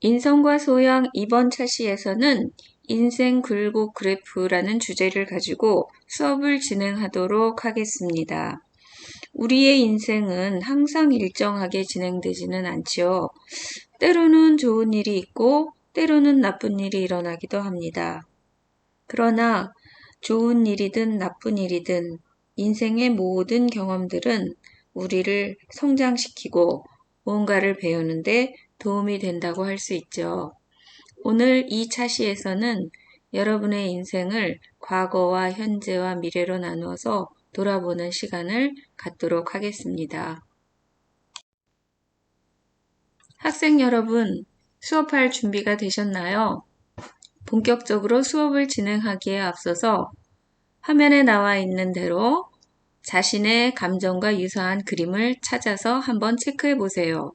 인성과 소양 이번 차시에서는 인생 굴곡 그래프라는 주제를 가지고 수업을 진행하도록 하겠습니다. 우리의 인생은 항상 일정하게 진행되지는 않지요. 때로는 좋은 일이 있고 때로는 나쁜 일이 일어나기도 합니다. 그러나 좋은 일이든 나쁜 일이든 인생의 모든 경험들은 우리를 성장시키고 무언가를 배우는데 도움이 된다고 할 수 있죠. 오늘 이 차시에서는 여러분의 인생을 과거와 현재와 미래로 나누어서 돌아보는 시간을 갖도록 하겠습니다. 학생 여러분, 수업할 준비가 되셨나요? 본격적으로 수업을 진행하기에 앞서서 화면에 나와 있는 대로 자신의 감정과 유사한 그림을 찾아서 한번 체크해 보세요.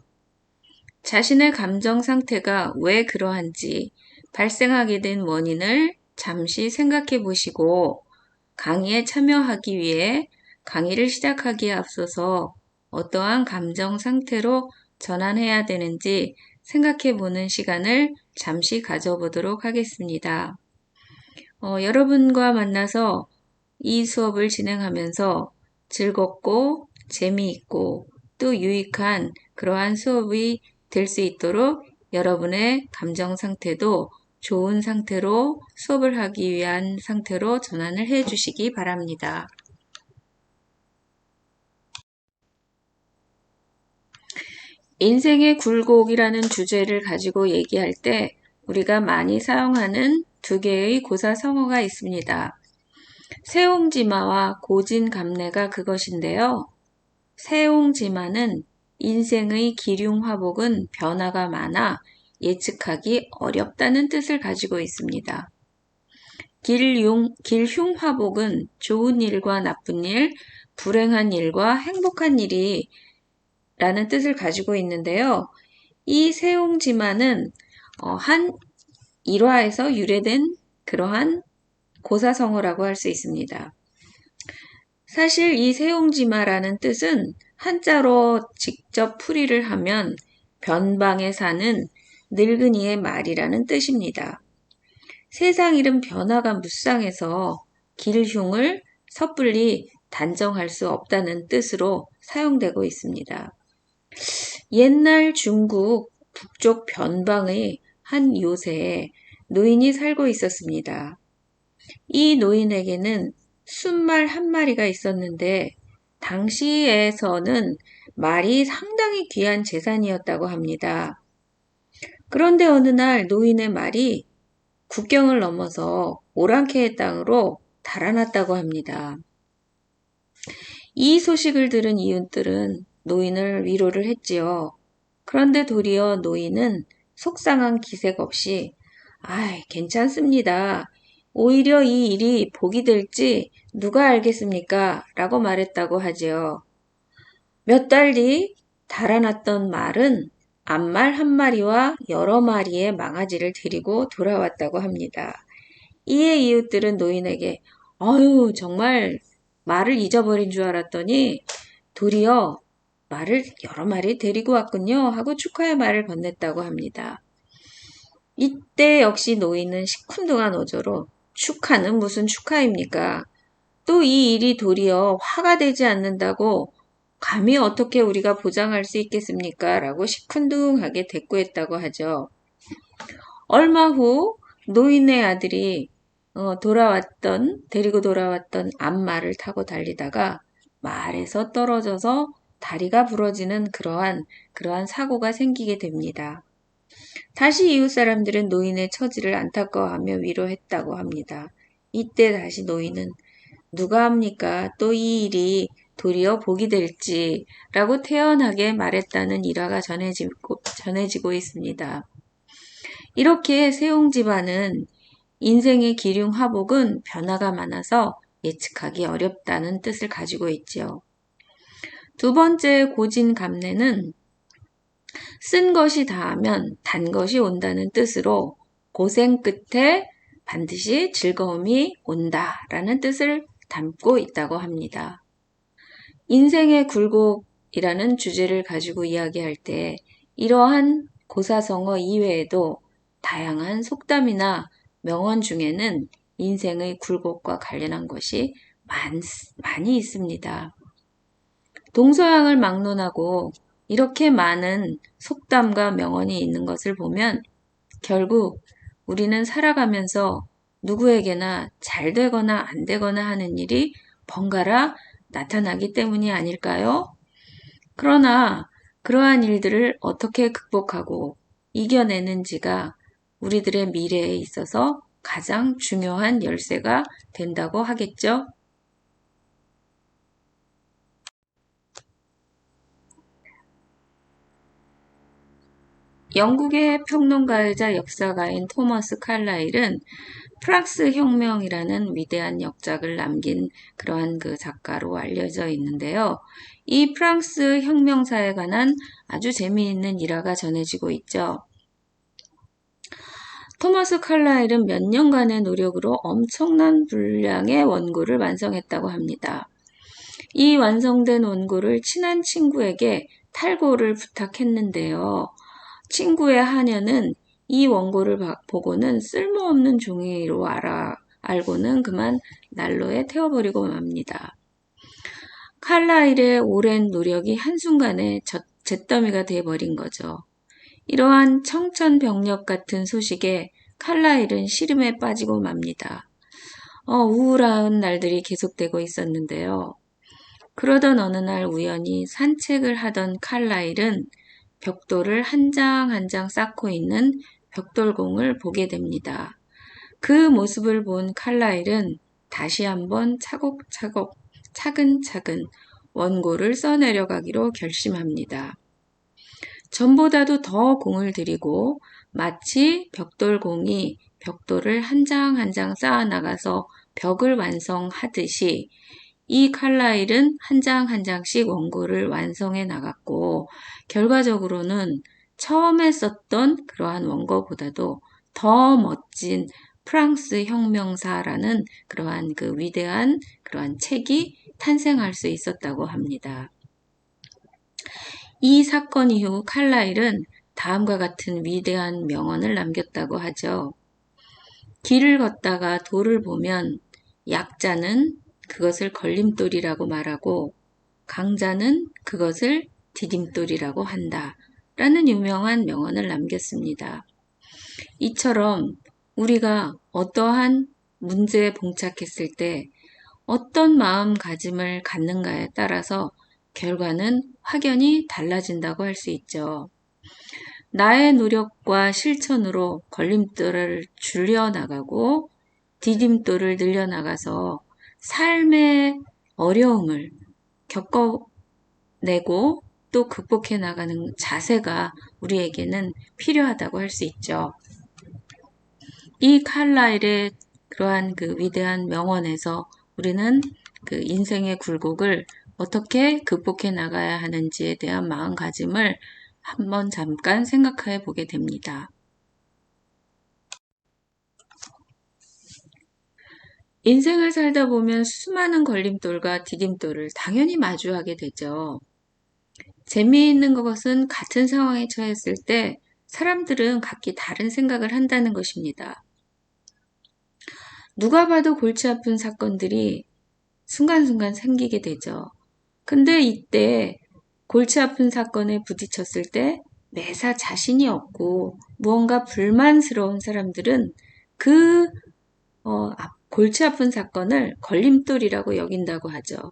자신의 감정 상태가 왜 그러한지 발생하게 된 원인을 잠시 생각해 보시고 강의에 참여하기 위해 강의를 시작하기에 앞서서 어떠한 감정 상태로 전환해야 되는지 생각해 보는 시간을 잠시 가져보도록 하겠습니다. 여러분과 만나서 이 수업을 진행하면서 즐겁고 재미있고 또 유익한 그러한 수업이 될 수 있도록 여러분의 감정 상태도 좋은 상태로 수업을 하기 위한 상태로 전환을 해 주시기 바랍니다. 인생의 굴곡이라는 주제를 가지고 얘기할 때 우리가 많이 사용하는 두 개의 고사성어가 있습니다. 세옹지마와 고진감래가 그것인데요. 세옹지마는 인생의 기륭화복은 변화가 많아 예측하기 어렵다는 뜻을 가지고 있습니다. 길흉화복은 좋은 일과 나쁜 일, 불행한 일과 행복한 일이 라는 뜻을 가지고 있는데요. 이 세옹지마는 한 일화에서 유래된 그러한 고사성어라고 할 수 있습니다. 사실 이 세옹지마라는 뜻은 한자로 직접 풀이를 하면 변방에 사는 늙은이의 말이라는 뜻입니다. 세상 일은 변화가 무쌍해서 길흉을 섣불리 단정할 수 없다는 뜻으로 사용되고 있습니다. 옛날 중국 북쪽 변방의 한 요새에 노인이 살고 있었습니다. 이 노인에게는 순말 한 마리가 있었는데 당시에서는 말이 상당히 귀한 재산이었다고 합니다. 그런데 어느 날 노인의 말이 국경을 넘어서 오랑캐의 땅으로 달아났다고 합니다. 이 소식을 들은 이웃들은 노인을 위로를 했지요. 그런데 도리어 노인은 속상한 기색 없이 괜찮습니다. 오히려 이 일이 복이 될지 누가 알겠습니까? 라고 말했다고 하지요. 몇 달 뒤 달아났던 말은 암말 한 마리와 여러 마리의 망아지를 데리고 돌아왔다고 합니다. 이에 이웃들은 노인에게 정말 말을 잊어버린 줄 알았더니 도리어 말을 여러 마리 데리고 왔군요 하고 축하의 말을 건넸다고 합니다. 이때 역시 노인은 시큰둥한 어조로 축하는 무슨 축하입니까? 또 이 일이 도리어 화가 되지 않는다고 감히 어떻게 우리가 보장할 수 있겠습니까? 라고 시큰둥하게 대꾸했다고 하죠. 얼마 후 노인의 아들이 데리고 돌아왔던 암말을 타고 달리다가 말에서 떨어져서 다리가 부러지는 그러한 사고가 생기게 됩니다. 다시 이웃 사람들은 노인의 처지를 안타까워하며 위로했다고 합니다. 이때 다시 노인은 누가 합니까? 또 이 일이 도리어 복이 될지 라고 태연하게 말했다는 일화가 전해지고 있습니다. 이렇게 세옹지마는 인생의 기륭화복은 변화가 많아서 예측하기 어렵다는 뜻을 가지고 있지요. 두 번째 고진감래는 쓴 것이 다하면 단 것이 온다는 뜻으로 고생 끝에 반드시 즐거움이 온다라는 뜻을 담고 있다고 합니다. 인생의 굴곡이라는 주제를 가지고 이야기할 때 이러한 고사성어 이외에도 다양한 속담이나 명언 중에는 인생의 굴곡과 관련한 것이 많이 있습니다. 동서양을 막론하고 이렇게 많은 속담과 명언이 있는 것을 보면 결국 우리는 살아가면서 누구에게나 잘 되거나 안 되거나 하는 일이 번갈아 나타나기 때문이 아닐까요? 그러나 그러한 일들을 어떻게 극복하고 이겨내는지가 우리들의 미래에 있어서 가장 중요한 열쇠가 된다고 하겠죠? 영국의 평론가이자 역사가인 토머스 칼라일은 프랑스 혁명이라는 위대한 역작을 남긴 그러한 그 작가로 알려져 있는데요. 이 프랑스 혁명사에 관한 아주 재미있는 일화가 전해지고 있죠. 토머스 칼라일은 몇 년간의 노력으로 엄청난 분량의 원고를 완성했다고 합니다. 이 완성된 원고를 친한 친구에게 탈고를 부탁했는데요. 친구의 하녀는 이 원고를 보고는 쓸모없는 종이로 알고는 그만 난로에 태워버리고 맙니다. 칼라일의 오랜 노력이 한순간에 잿더미가 되어버린 거죠. 이러한 청천벽력 같은 소식에 칼라일은 시름에 빠지고 맙니다. 우울한 날들이 계속되고 있었는데요. 그러던 어느 날 우연히 산책을 하던 칼라일은 벽돌을 한 장 한 장 쌓고 있는 벽돌공을 보게 됩니다. 그 모습을 본 칼라일은 다시 한번 차곡차곡 차근차근 원고를 써내려가기로 결심합니다. 전보다도 더 공을 들이고 마치 벽돌공이 벽돌을 한 장 한 장 쌓아나가서 벽을 완성하듯이 이 칼라일은 한 장 한 장씩 원고를 완성해 나갔고 결과적으로는 처음에 썼던 그러한 원고보다도 더 멋진 프랑스 혁명사라는 그러한 그 위대한 그러한 책이 탄생할 수 있었다고 합니다. 이 사건 이후 칼라일은 다음과 같은 위대한 명언을 남겼다고 하죠. 길을 걷다가 돌을 보면 약자는 그것을 걸림돌이라고 말하고 강자는 그것을 디딤돌이라고 한다. 라는 유명한 명언을 남겼습니다. 이처럼 우리가 어떠한 문제에 봉착했을 때 어떤 마음가짐을 갖는가에 따라서 결과는 확연히 달라진다고 할 수 있죠. 나의 노력과 실천으로 걸림돌을 줄여나가고 디딤돌을 늘려나가서 삶의 어려움을 겪어내고 또 극복해 나가는 자세가 우리에게는 필요하다고 할 수 있죠. 이 칼라일의 그러한 그 위대한 명언에서 우리는 그 인생의 굴곡을 어떻게 극복해 나가야 하는지에 대한 마음가짐을 한번 잠깐 생각해 보게 됩니다. 인생을 살다 보면 수많은 걸림돌과 디딤돌을 당연히 마주하게 되죠. 재미있는 것은 같은 상황에 처했을 때 사람들은 각기 다른 생각을 한다는 것입니다. 누가 봐도 골치 아픈 사건들이 순간순간 생기게 되죠. 근데 이때 골치 아픈 사건에 부딪혔을 때 매사 자신이 없고 무언가 불만스러운 사람들은 그 골치 아픈 사건을 걸림돌이라고 여긴다고 하죠.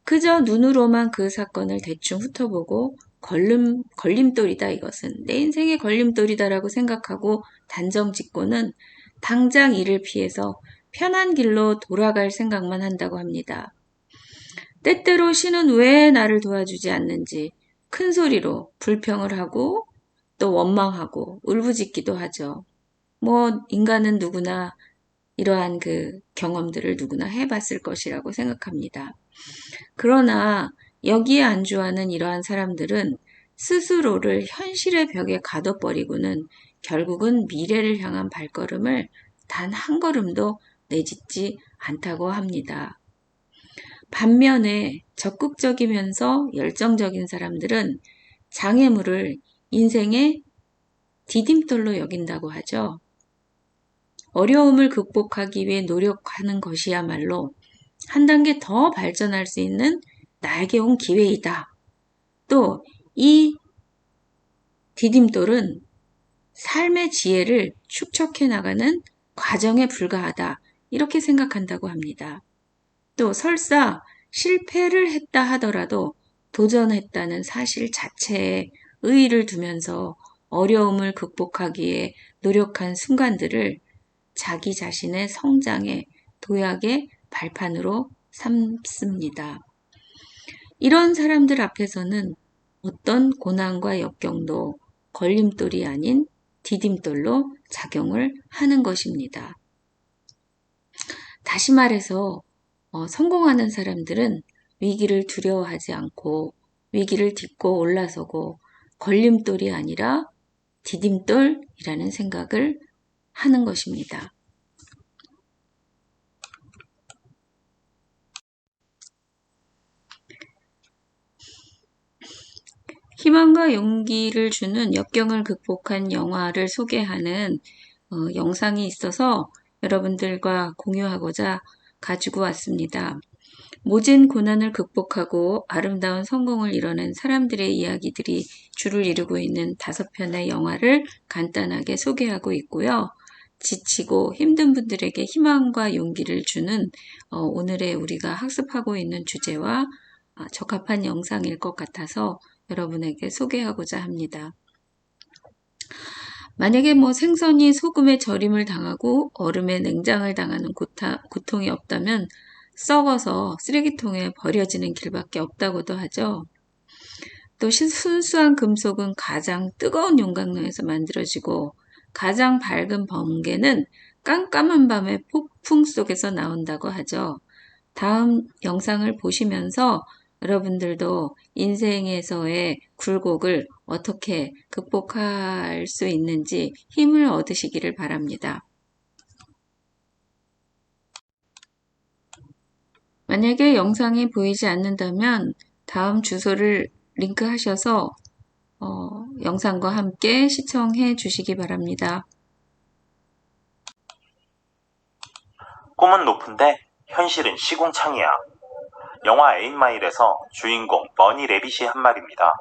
그저 눈으로만 그 사건을 대충 훑어보고 걸림돌이다 이것은 내 인생의 걸림돌이다라고 생각하고 단정 짓고는 당장 이를 피해서 편한 길로 돌아갈 생각만 한다고 합니다. 때때로 신은 왜 나를 도와주지 않는지 큰 소리로 불평을 하고 또 원망하고 울부짖기도 하죠. 인간은 누구나 이러한 그 경험들을 누구나 해봤을 것이라고 생각합니다. 그러나 여기에 안주하는 이러한 사람들은 스스로를 현실의 벽에 가둬버리고는 결국은 미래를 향한 발걸음을 단 한 걸음도 내딛지 않다고 합니다. 반면에 적극적이면서 열정적인 사람들은 장애물을 인생의 디딤돌로 여긴다고 하죠. 어려움을 극복하기 위해 노력하는 것이야말로 한 단계 더 발전할 수 있는 나에게 온 기회이다. 또 이 디딤돌은 삶의 지혜를 축적해 나가는 과정에 불과하다. 이렇게 생각한다고 합니다. 또 설사 실패를 했다 하더라도 도전했다는 사실 자체에 의의를 두면서 어려움을 극복하기에 노력한 순간들을 자기 자신의 성장의 도약의 발판으로 삼습니다. 이런 사람들 앞에서는 어떤 고난과 역경도 걸림돌이 아닌 디딤돌로 작용을 하는 것입니다. 다시 말해서 성공하는 사람들은 위기를 두려워하지 않고 위기를 딛고 올라서고 걸림돌이 아니라 디딤돌이라는 생각을 하는 것입니다. 희망과 용기를 주는 역경을 극복한 영화를 소개하는 영상이 있어서 여러분들과 공유하고자 가지고 왔습니다. 모진 고난을 극복하고 아름다운 성공을 이뤄낸 사람들의 이야기들이 줄을 이루고 있는 5편의 영화를 간단하게 소개하고 있고요. 지치고 힘든 분들에게 희망과 용기를 주는 오늘의 우리가 학습하고 있는 주제와 적합한 영상일 것 같아서 여러분에게 소개하고자 합니다. 만약에 생선이 소금에 절임을 당하고 얼음에 냉장을 당하는 고통이 없다면 썩어서 쓰레기통에 버려지는 길밖에 없다고도 하죠. 또 순수한 금속은 가장 뜨거운 용광로에서 만들어지고 가장 밝은 번개는 깜깜한 밤의 폭풍 속에서 나온다고 하죠. 다음 영상을 보시면서 여러분들도 인생에서의 굴곡을 어떻게 극복할 수 있는지 힘을 얻으시기를 바랍니다. 만약에 영상이 보이지 않는다면 다음 주소를 링크하셔서 영상과 함께 시청해 주시기 바랍니다. 꿈은 높은데 현실은 시궁창이야. 영화 8마일에서 주인공 머니 레빗이 한 말입니다.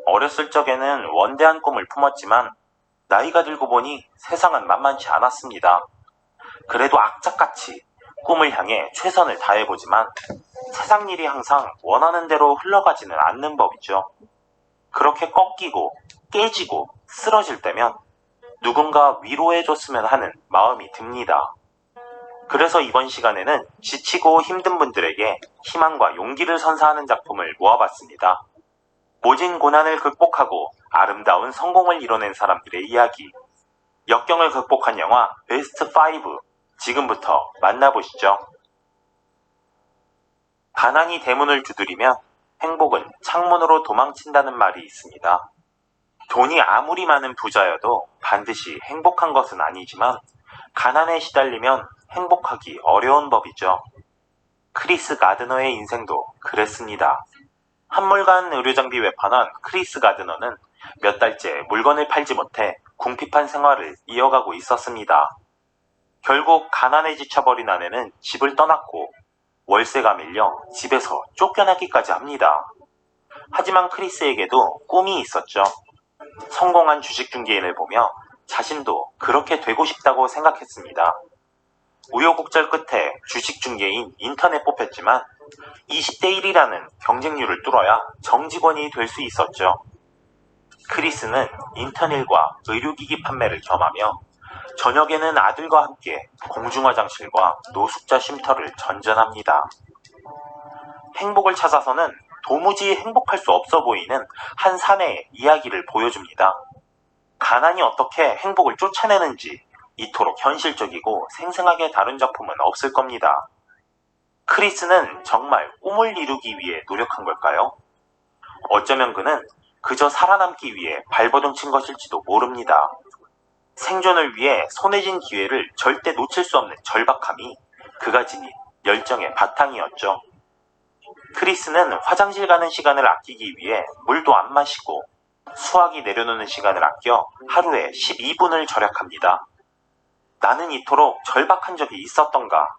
어렸을 적에는 원대한 꿈을 품었지만 나이가 들고 보니 세상은 만만치 않았습니다. 그래도 악착같이 꿈을 향해 최선을 다해보지만 세상 일이 항상 원하는 대로 흘러가지는 않는 법이죠. 그렇게 꺾이고 깨지고 쓰러질 때면 누군가 위로해줬으면 하는 마음이 듭니다. 그래서 이번 시간에는 지치고 힘든 분들에게 희망과 용기를 선사하는 작품을 모아봤습니다. 모진 고난을 극복하고 아름다운 성공을 이뤄낸 사람들의 이야기. 역경을 극복한 영화 베스트 5. 지금부터 만나보시죠. 가난이 대문을 두드리면 행복은 창문으로 도망친다는 말이 있습니다. 돈이 아무리 많은 부자여도 반드시 행복한 것은 아니지만 가난에 시달리면 행복하기 어려운 법이죠. 크리스 가드너의 인생도 그랬습니다. 한물간 의료장비 외판원 크리스 가드너는 몇 달째 물건을 팔지 못해 궁핍한 생활을 이어가고 있었습니다. 결국 가난에 지쳐버린 아내는 집을 떠났고 월세가 밀려 집에서 쫓겨나기까지 합니다. 하지만 크리스에게도 꿈이 있었죠. 성공한 주식 중개인을 보며 자신도 그렇게 되고 싶다고 생각했습니다. 우여곡절 끝에 주식 중개인 인턴에 뽑혔지만 20대 1이라는 경쟁률을 뚫어야 정직원이 될 수 있었죠. 크리스는 인턴 일과 의료기기 판매를 겸하며 저녁에는 아들과 함께 공중화장실과 노숙자 쉼터를 전전합니다. 행복을 찾아서는 도무지 행복할 수 없어 보이는 한 사내의 이야기를 보여줍니다. 가난이 어떻게 행복을 쫓아내는지 이토록 현실적이고 생생하게 다룬 작품은 없을 겁니다. 크리스는 정말 꿈을 이루기 위해 노력한 걸까요? 어쩌면 그는 그저 살아남기 위해 발버둥 친 것일지도 모릅니다. 생존을 위해 손에 쥔 기회를 절대 놓칠 수 없는 절박함이 그가 지닌 열정의 바탕이었죠. 크리스는 화장실 가는 시간을 아끼기 위해 물도 안 마시고 수화기 내려놓는 시간을 아껴 하루에 12분을 절약합니다. 나는 이토록 절박한 적이 있었던가.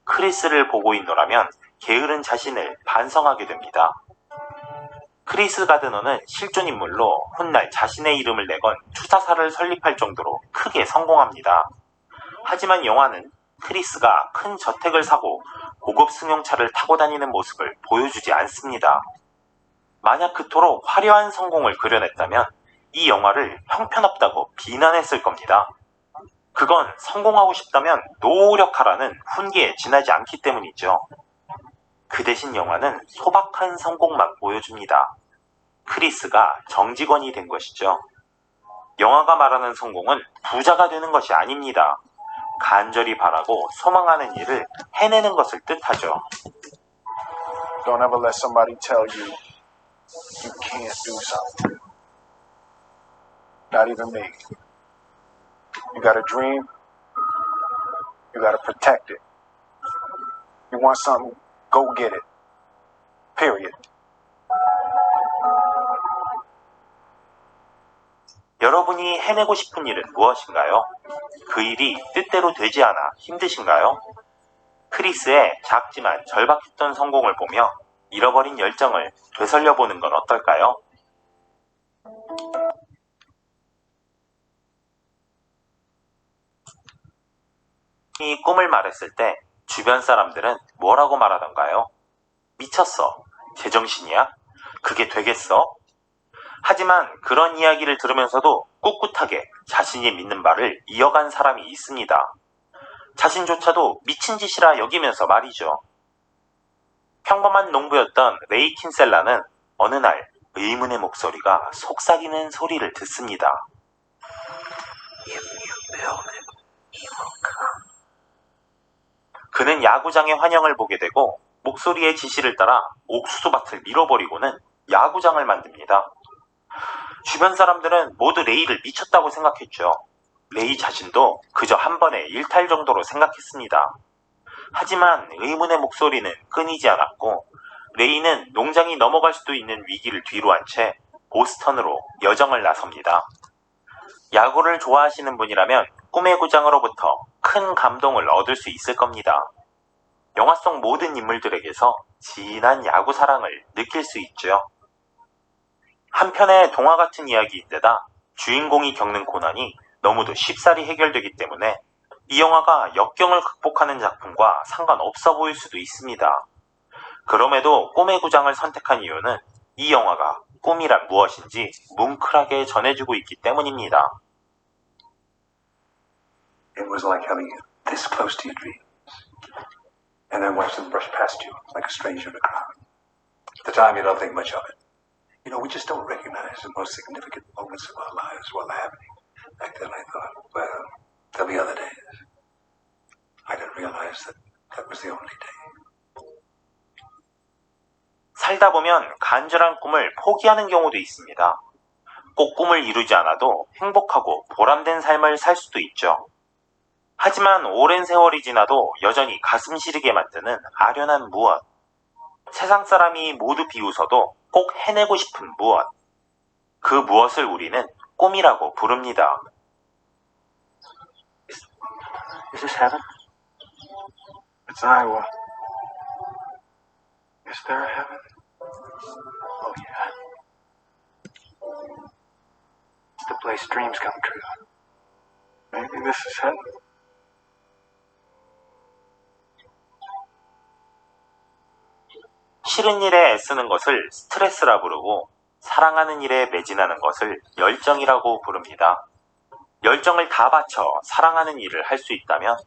크리스를 보고 있노라면 게으른 자신을 반성하게 됩니다. 크리스 가드너는 실존인물로 훗날 자신의 이름을 내건 투자사를 설립할 정도로 크게 성공합니다. 하지만 영화는 크리스가 큰 저택을 사고 고급 승용차를 타고 다니는 모습을 보여주지 않습니다. 만약 그토록 화려한 성공을 그려냈다면 이 영화를 형편없다고 비난했을 겁니다. 그건 성공하고 싶다면 노력하라는 훈계에 지나지 않기 때문이죠. 그 대신 영화는 소박한 성공만 보여줍니다. 크리스가 정직원이 된 것이죠. 영화가 말하는 성공은 부자가 되는 것이 아닙니다. 간절히 바라고 소망하는 일을 해내는 것을 뜻하죠. Don't ever let somebody tell you you can't do something. Not even me. You got a dream, you got to protect it. You want something, go get it. Period. 여러분이 해내고 싶은 일은 무엇인가요? 그 일이 뜻대로 되지 않아 힘드신가요? 크리스의 작지만 절박했던 성공을 보며 잃어버린 열정을 되살려보는 건 어떨까요? 이 꿈을 말했을 때 주변 사람들은 뭐라고 말하던가요? 미쳤어. 제정신이야? 그게 되겠어? 하지만 그런 이야기를 들으면서도 꿋꿋하게 자신이 믿는 말을 이어간 사람이 있습니다. 자신조차도 미친 짓이라 여기면서 말이죠. 평범한 농부였던 레이 킨셀라는 어느 날 의문의 목소리가 속삭이는 소리를 듣습니다. 그는 야구장의 환영을 보게 되고 목소리의 지시를 따라 옥수수밭을 밀어버리고는 야구장을 만듭니다. 주변 사람들은 모두 레이를 미쳤다고 생각했죠. 레이 자신도 그저 한 번의 일탈 정도로 생각했습니다. 하지만 의문의 목소리는 끊이지 않았고 레이는 농장이 넘어갈 수도 있는 위기를 뒤로 한 채 보스턴으로 여정을 나섭니다. 야구를 좋아하시는 분이라면 꿈의 구장으로부터 큰 감동을 얻을 수 있을 겁니다. 영화 속 모든 인물들에게서 진한 야구 사랑을 느낄 수 있죠. 한편의 동화 같은 이야기인데다 주인공이 겪는 고난이 너무도 쉽사리 해결되기 때문에 이 영화가 역경을 극복하는 작품과 상관없어 보일 수도 있습니다. 그럼에도 꿈의 구장을 선택한 이유는 이 영화가 꿈이란 무엇인지 뭉클하게 전해주고 있기 때문입니다. It was like having you this close to your dreams, and then watch them brush past you like a stranger in a crowd. At the time, you don't think much of it. You know, we just don't recognize the most significant moments of our lives while happening. Back then, I thought, well, there'll be other days. I didn't realize that that was the only day. 살다 보면 간절한 꿈을 포기하는 경우도 있습니다. 꼭 꿈을 이루지 않아도 행복하고 보람된 삶을 살 수도 있죠. 하지만 오랜 세월이 지나도 여전히 가슴 시리게 만드는 아련한 무엇. 세상 사람이 모두 비웃어도 꼭 해내고 싶은 무엇. 그 무엇을 우리는 꿈이라고 부릅니다. Is this heaven? It's Iowa. Is there a heaven? Oh, yeah. It's the place dreams come true. Maybe this is heaven. 싫은 일에 애쓰는 것을 스트레스라 부르고 사랑하는 일에 매진하는 것을 열정이라고 부릅니다. 열정을 다 바쳐 사랑하는 일을 할 수 있다면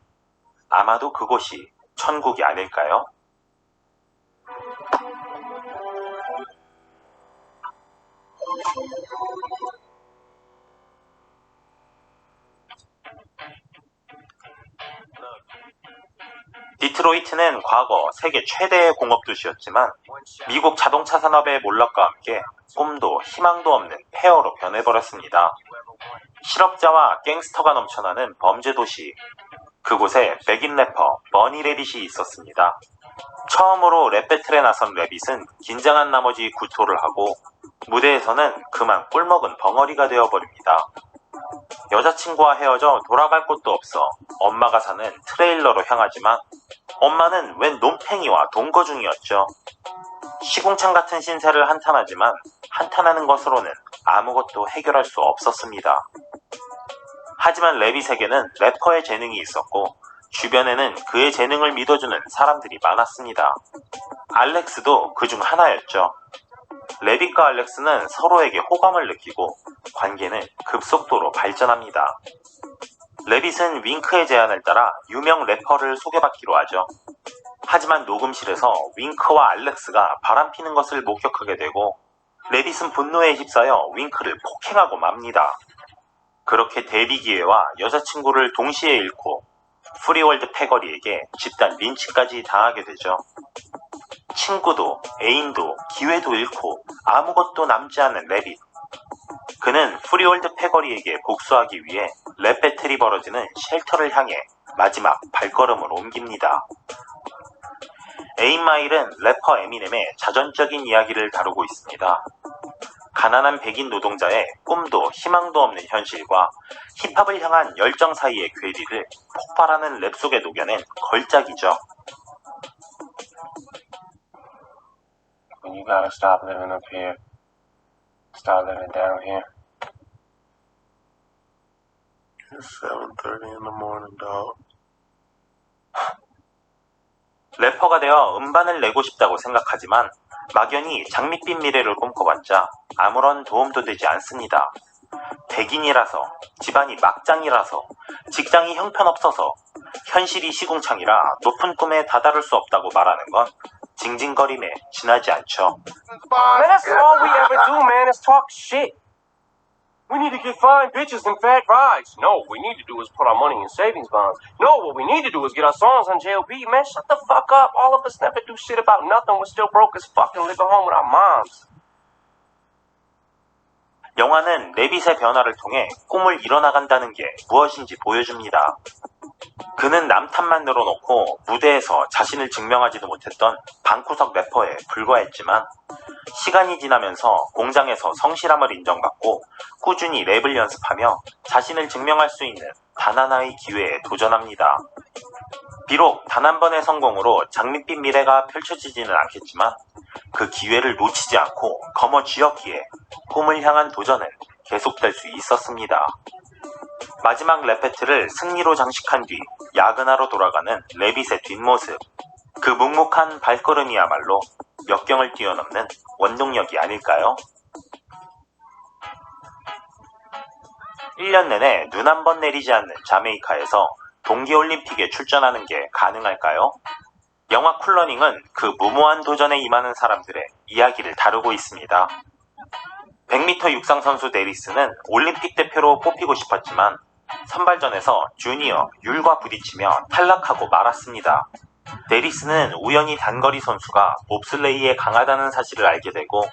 아마도 그곳이 천국이 아닐까요? 디트로이트는 과거 세계 최대의 공업 도시였지만 미국 자동차 산업의 몰락과 함께 꿈도 희망도 없는 폐허로 변해버렸습니다. 실업자와 갱스터가 넘쳐나는 범죄 도시. 그곳에 백인 래퍼 머니 레빗이 있었습니다. 처음으로 랩 배틀에 나선 레빗은 긴장한 나머지 구토를 하고 무대에서는 그만 꿀먹은 벙어리가 되어버립니다. 여자친구와 헤어져 돌아갈 곳도 없어 엄마가 사는 트레일러로 향하지만 엄마는 웬 놈팽이와 동거 중이었죠. 시궁창 같은 신세를 한탄하지만 한탄하는 것으로는 아무것도 해결할 수 없었습니다. 하지만 레빗에게는 래퍼의 재능이 있었고 주변에는 그의 재능을 믿어주는 사람들이 많았습니다. 알렉스도 그 중 하나였죠. 레빗과 알렉스는 서로에게 호감을 느끼고 관계는 급속도로 발전합니다. 레빗은 윙크의 제안을 따라 유명 래퍼를 소개받기로 하죠. 하지만 녹음실에서 윙크와 알렉스가 바람피는 것을 목격하게 되고 레빗은 분노에 휩싸여 윙크를 폭행하고 맙니다. 그렇게 데뷔 기회와 여자친구를 동시에 잃고 프리월드 패거리에게 집단 린치까지 당하게 되죠. 친구도 애인도 기회도 잃고 아무것도 남지 않은 레빗. 그는 프리월드 패거리에게 복수하기 위해 랩 배틀이 벌어지는 쉘터를 향해 마지막 발걸음을 옮깁니다. 에잇마일은 래퍼 에미넴의 자전적인 이야기를 다루고 있습니다. 가난한 백인 노동자의 꿈도 희망도 없는 현실과 힙합을 향한 열정 사이의 괴리를 폭발하는 랩 속에 녹여낸 걸작이죠. When you gotta stop living up here, start living down here. It's 7:30 in the morning, dog. 래퍼가 되어 음반을 내고 싶다고 생각하지만 막연히 장밋빛 미래를 꿈꿔봤자 아무런 도움도 되지 않습니다. 백인이라서, 집안이 막장이라서, 직장이 형편없어서, 현실이 시궁창이라 높은 꿈에 다다를 수 없다고 말하는 건 징징거림에 지나지 않죠. Man, that's all we ever do, man, is talk shit. We need to get fine bitches and fat rides. No, what we need to do is put our money in savings bonds. No, what we need to do is get our songs on JLB. Man, shut the fuck up. All of us never do shit about nothing. We're still broke as fuck and live at home with our moms. 영화는 레빗의 변화를 통해 꿈을 이뤄나간다는 게 무엇인지 보여줍니다. 그는 남탓만 늘어놓고 무대에서 자신을 증명하지도 못했던 방구석 래퍼에 불과했지만 시간이 지나면서 공장에서 성실함을 인정받고 꾸준히 랩을 연습하며 자신을 증명할 수 있는 단 하나의 기회에 도전합니다. 비록 단 한 번의 성공으로 장밋빛 미래가 펼쳐지지는 않겠지만 그 기회를 놓치지 않고 거머쥐었기에 꿈을 향한 도전은 계속될 수 있었습니다. 마지막 랩 배틀을 승리로 장식한 뒤 야근하러 돌아가는 레빗의 뒷모습. 그 묵묵한 발걸음이야말로 역경을 뛰어넘는 원동력이 아닐까요? 1년 내내 눈 한 번 내리지 않는 자메이카에서 동계올림픽에 출전하는 게 가능할까요? 영화 쿨러닝은 그 무모한 도전에 임하는 사람들의 이야기를 다루고 있습니다. 100m 육상 선수 데리스는 올림픽 대표로 뽑히고 싶었지만 선발전에서 주니어 율과 부딪히며 탈락하고 말았습니다. 데리스는 우연히 단거리 선수가 봅슬레이에 강하다는 사실을 알게 되고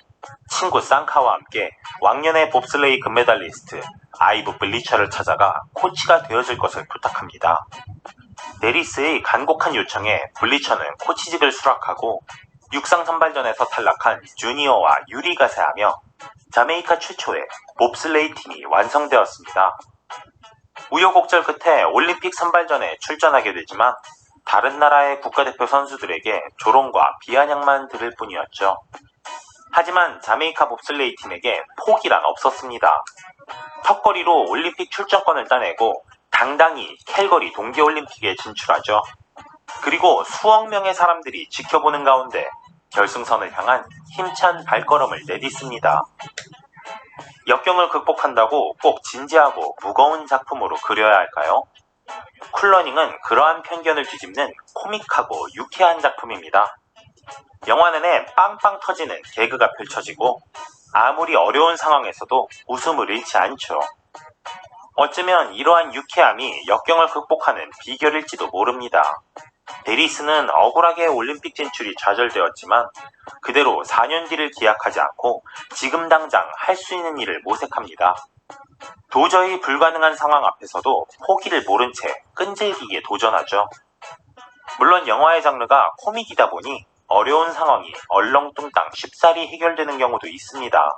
친구 쌍카와 함께 왕년의 봅슬레이 금메달리스트 아이브 블리처를 찾아가 코치가 되어줄 것을 부탁합니다. 데리스의 간곡한 요청에 블리처는 코치직을 수락하고 육상 선발전에서 탈락한 주니어와 유리가세하며 자메이카 최초의 봅슬레이 팀이 완성되었습니다. 우여곡절 끝에 올림픽 선발전에 출전하게 되지만 다른 나라의 국가대표 선수들에게 조롱과 비아냥만 들을 뿐이었죠. 하지만 자메이카 봅슬레이 팀에게 포기란 없었습니다. 턱걸이로 올림픽 출전권을 따내고 당당히 캘거리 동계올림픽에 진출하죠. 그리고 수억 명의 사람들이 지켜보는 가운데 결승선을 향한 힘찬 발걸음을 내딛습니다. 역경을 극복한다고 꼭 진지하고 무거운 작품으로 그려야 할까요? 쿨러닝은 그러한 편견을 뒤집는 코믹하고 유쾌한 작품입니다. 영화 내내 빵빵 터지는 개그가 펼쳐지고 아무리 어려운 상황에서도 웃음을 잃지 않죠. 어쩌면 이러한 유쾌함이 역경을 극복하는 비결일지도 모릅니다. 데리스는 억울하게 올림픽 진출이 좌절되었지만 그대로 4년 뒤를 기약하지 않고 지금 당장 할 수 있는 일을 모색합니다. 도저히 불가능한 상황 앞에서도 포기를 모른 채 끈질기게 도전하죠. 물론 영화의 장르가 코믹이다 보니 어려운 상황이 얼렁뚱땅 쉽사리 해결되는 경우도 있습니다.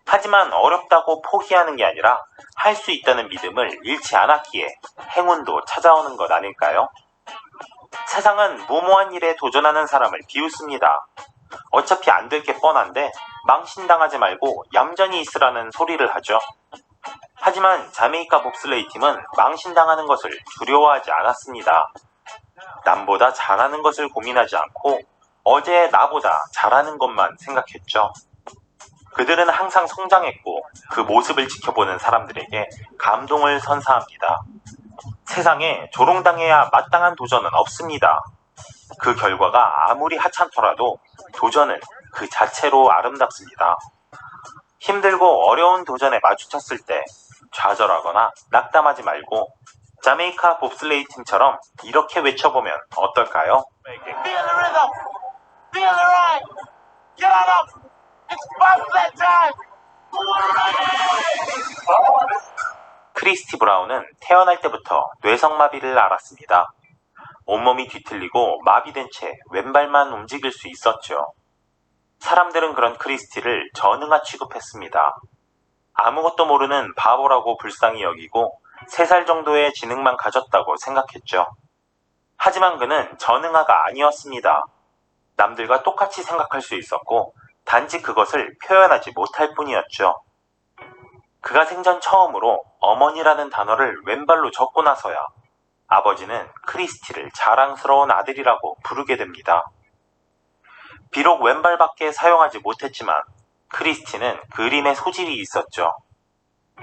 하지만 어렵다고 포기하는 게 아니라 할 수 있다는 믿음을 잃지 않았기에 행운도 찾아오는 것 아닐까요? 세상은 무모한 일에 도전하는 사람을 비웃습니다. 어차피 안 될 게 뻔한데 망신당하지 말고 얌전히 있으라는 소리를 하죠. 하지만 자메이카 봅슬레이 팀은 망신당하는 것을 두려워하지 않았습니다. 남보다 잘하는 것을 고민하지 않고 어제 나보다 잘하는 것만 생각했죠. 그들은 항상 성장했고 그 모습을 지켜보는 사람들에게 감동을 선사합니다. 세상에 조롱당해야 마땅한 도전은 없습니다. 그 결과가 아무리 하찮더라도 도전은 그 자체로 아름답습니다. 힘들고 어려운 도전에 마주쳤을 때 좌절하거나 낙담하지 말고 자메이카 봅슬레이 팀처럼 이렇게 외쳐보면 어떨까요? Feel the rhythm. Feel the ride. Get on up. It's bobsled time. 크리스티 브라운은 태어날 때부터 뇌성마비를 앓았습니다. 온몸이 뒤틀리고 마비된 채 왼발만 움직일 수 있었죠. 사람들은 그런 크리스티를 전응아 취급했습니다. 아무것도 모르는 바보라고 불쌍히 여기고 3살 정도의 지능만 가졌다고 생각했죠. 하지만 그는 전응아가 아니었습니다. 남들과 똑같이 생각할 수 있었고 단지 그것을 표현하지 못할 뿐이었죠. 그가 생전 처음으로 어머니라는 단어를 왼발로 적고 나서야 아버지는 크리스티를 자랑스러운 아들이라고 부르게 됩니다. 비록 왼발밖에 사용하지 못했지만 크리스티는 그림에 소질이 있었죠.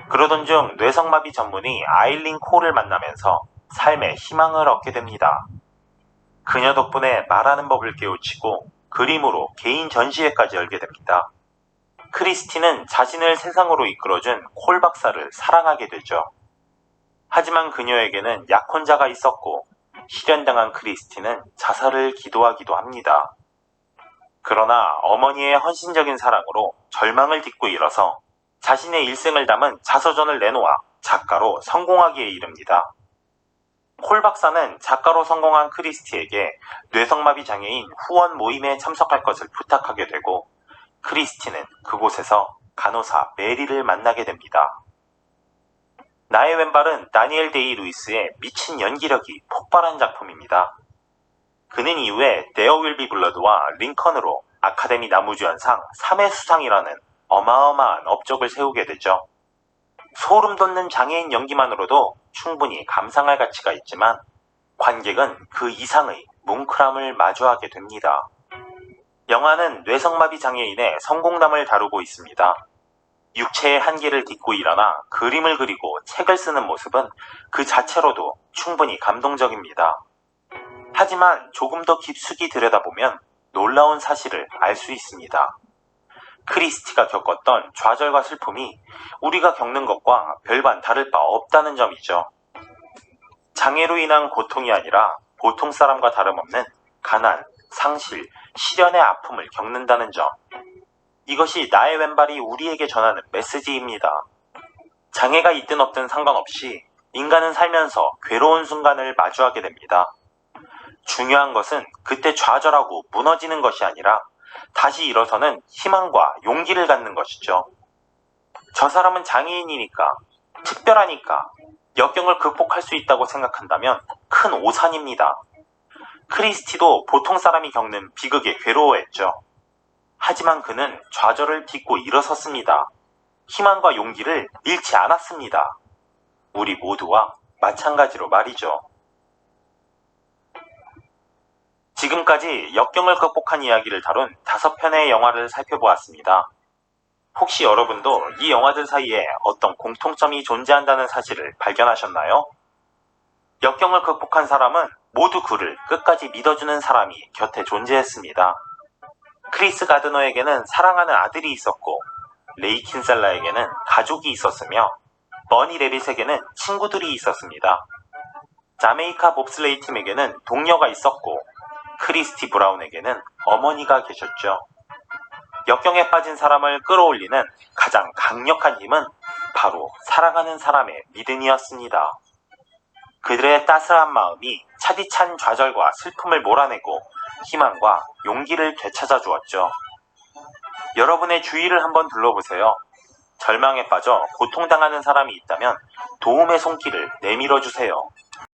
그러던 중 뇌성마비 전문의 아일린 콜을 만나면서 삶에 희망을 얻게 됩니다. 그녀 덕분에 말하는 법을 깨우치고 그림으로 개인 전시회까지 열게 됩니다. 크리스티는 자신을 세상으로 이끌어준 콜 박사를 사랑하게 되죠. 하지만 그녀에게는 약혼자가 있었고 실연당한 크리스티는 자살을 기도하기도 합니다. 그러나 어머니의 헌신적인 사랑으로 절망을 딛고 일어서 자신의 일생을 담은 자서전을 내놓아 작가로 성공하기에 이릅니다. 콜 박사는 작가로 성공한 크리스티에게 뇌성마비 장애인 후원 모임에 참석할 것을 부탁하게 되고 크리스티는 그곳에서 간호사 메리를 만나게 됩니다. 나의 왼발은 다니엘 데이 루이스의 미친 연기력이 폭발한 작품입니다. 그는 이후에 데어 윌 비 블러드와 링컨으로 아카데미 나무주연상 3회 수상이라는 어마어마한 업적을 세우게 되죠. 소름 돋는 장애인 연기만으로도 충분히 감상할 가치가 있지만 관객은 그 이상의 뭉클함을 마주하게 됩니다. 영화는 뇌성마비 장애인의 성공담을 다루고 있습니다. 육체의 한계를 딛고 일어나 그림을 그리고 책을 쓰는 모습은 그 자체로도 충분히 감동적입니다. 하지만 조금 더 깊숙이 들여다보면 놀라운 사실을 알 수 있습니다. 크리스티가 겪었던 좌절과 슬픔이 우리가 겪는 것과 별반 다를 바 없다는 점이죠. 장애로 인한 고통이 아니라 보통 사람과 다름없는 가난, 상실, 시련의 아픔을 겪는다는 점. 이것이 나의 왼발이 우리에게 전하는 메시지입니다. 장애가 있든 없든 상관없이 인간은 살면서 괴로운 순간을 마주하게 됩니다. 중요한 것은 그때 좌절하고 무너지는 것이 아니라 다시 일어서는 희망과 용기를 갖는 것이죠. 저 사람은 장애인이니까, 특별하니까, 역경을 극복할 수 있다고 생각한다면 큰 오산입니다. 크리스티도 보통 사람이 겪는 비극에 괴로워했죠. 하지만 그는 좌절을 딛고 일어섰습니다. 희망과 용기를 잃지 않았습니다. 우리 모두와 마찬가지로 말이죠. 지금까지 역경을 극복한 이야기를 다룬 5편의 영화를 살펴보았습니다. 혹시 여러분도 이 영화들 사이에 어떤 공통점이 존재한다는 사실을 발견하셨나요? 역경을 극복한 사람은 모두 그를 끝까지 믿어주는 사람이 곁에 존재했습니다. 크리스 가드너에게는 사랑하는 아들이 있었고 레이 킨셀라에게는 가족이 있었으며 버니 레빗에게는 친구들이 있었습니다. 자메이카 봅슬레이 팀에게는 동료가 있었고 크리스티 브라운에게는 어머니가 계셨죠. 역경에 빠진 사람을 끌어올리는 가장 강력한 힘은 바로 사랑하는 사람의 믿음이었습니다. 그들의 따스한 마음이 차디찬 좌절과 슬픔을 몰아내고 희망과 용기를 되찾아 주었죠. 여러분의 주위를 한번 둘러보세요. 절망에 빠져 고통당하는 사람이 있다면 도움의 손길을 내밀어 주세요.